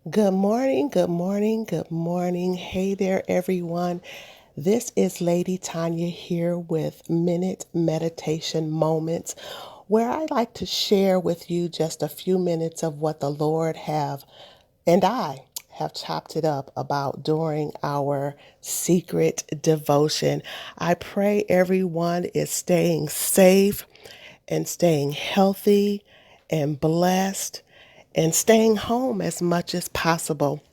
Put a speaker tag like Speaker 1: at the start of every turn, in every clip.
Speaker 1: Good morning, good morning, good morning. Hey there, everyone. This is Lady Tanya here with Minute Meditation Moments, where I like to share with you just a few minutes of what the Lord I have chopped it up about during our secret devotion. I pray everyone is staying safe and staying healthy and blessed and staying home as much as possible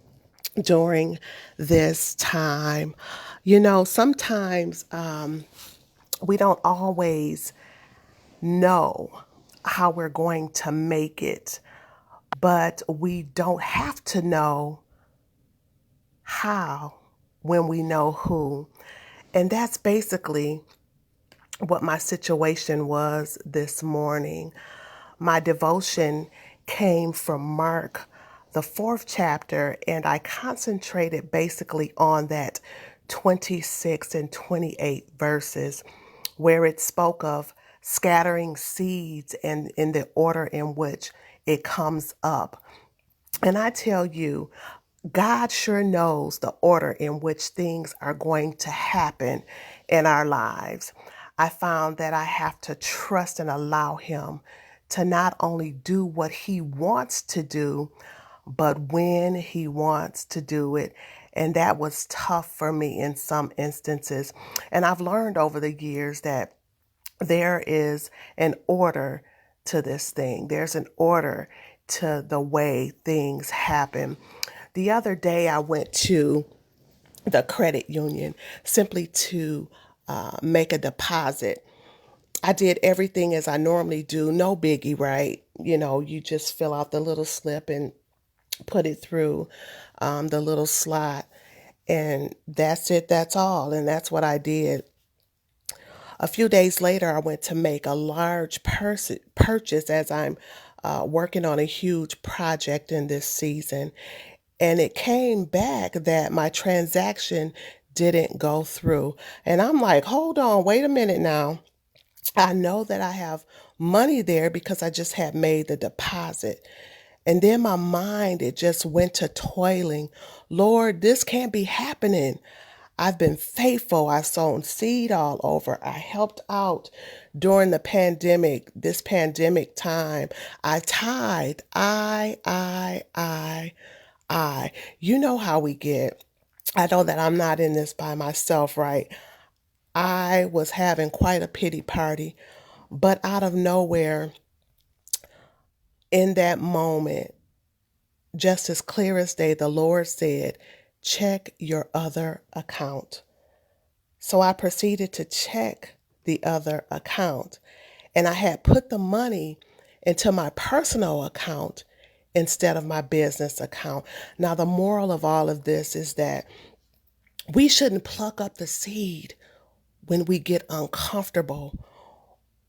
Speaker 1: during this time. Sometimes we don't always know how we're going to make it, but we don't have to know how when we know who. And that's basically what my situation was this morning. My devotion came from Mark, the fourth chapter, and I concentrated basically on that 26 and 28 verses where it spoke of scattering seeds and in the order in which it comes up. And I tell you, God sure knows the order in which things are going to happen in our lives. I found that I have to trust and allow Him to not only do what He wants to do, but when He wants to do it. And that was tough for me in some instances. And I've learned over the years that there is an order to this thing. There's an order to the way things happen. The other day, I went to the credit union simply to make a deposit. I did everything as I normally do, no biggie, right? You just fill out the little slip and put it through the little slot, and that's it, that's all. And that's what I did. A few days later, I went to make a large purchase as I'm working on a huge project in this season. And it came back that my transaction didn't go through. And I'm like, hold on, wait a minute now. I know that I have money there because I just had made the deposit. And then my mind, it just went to toiling. Lord, this can't be happening. I've been faithful. I've sown seed all over. I helped out during the pandemic, this pandemic time. I tithe. I. You know how we get. I know that I'm not in this by myself, right? I was having quite a pity party, but out of nowhere, in that moment, just as clear as day, the Lord said, check your other account. So I proceeded to check the other account, and I had put the money into my personal account instead of my business account. Now, the moral of all of this is that we shouldn't pluck up the seed when we get uncomfortable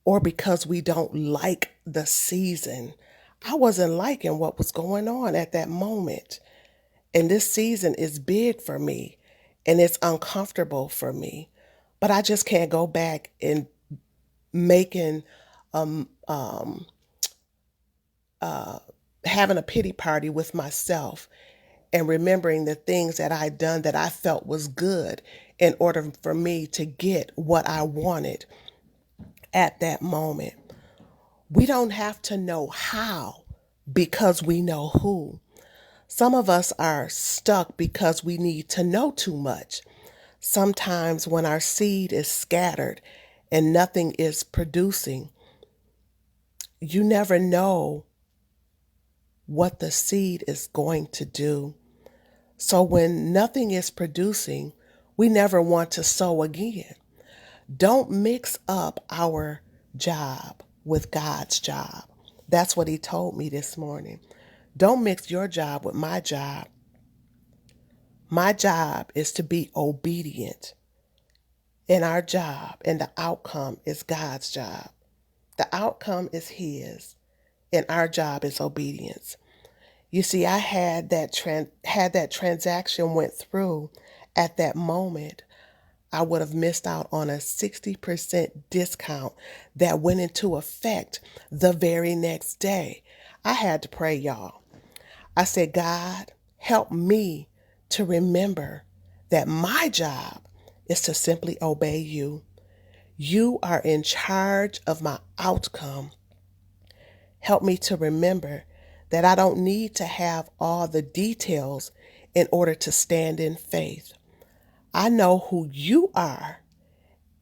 Speaker 1: or because we don't like the season. I wasn't liking what was going on at that moment. And this season is big for me and it's uncomfortable for me. But I just can't go back and making um um having a pity party with myself and remembering the things that I'd done that I felt was good in order for me to get what I wanted at that moment. We don't have to know how because we know who. Some of us are stuck because we need to know too much. Sometimes when our seed is scattered and nothing is producing, you never know what the seed is going to do. So when nothing is producing, we never want to sow again. Don't mix up our job with God's job. That's what He told me this morning. Don't mix your job with my job. My job is to be obedient in our job, and the outcome is God's job. The outcome is His, and our job is obedience. You see, I had that transaction went through at that moment, I would have missed out on a 60% discount that went into effect the very next day. I had to pray, y'all. I said, God, Help me to remember that my job is to simply obey you. You are in charge of my outcome. Help me to remember that I don't need to have all the details in order to stand in faith. I know who you are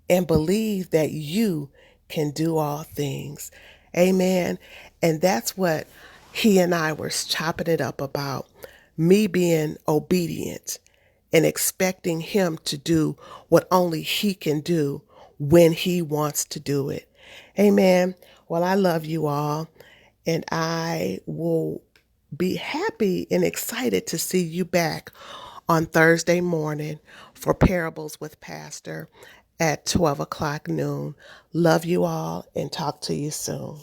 Speaker 1: and believe that you can do all things. Amen. And that's what he and I were chopping it up about. Me being obedient and expecting him to do what only he can do when he wants to do it. Amen. Well, I love you all, and I will be happy and excited to see you back on Thursday morning for Parables with Pastor at 12 o'clock noon. Love you all and talk to you soon.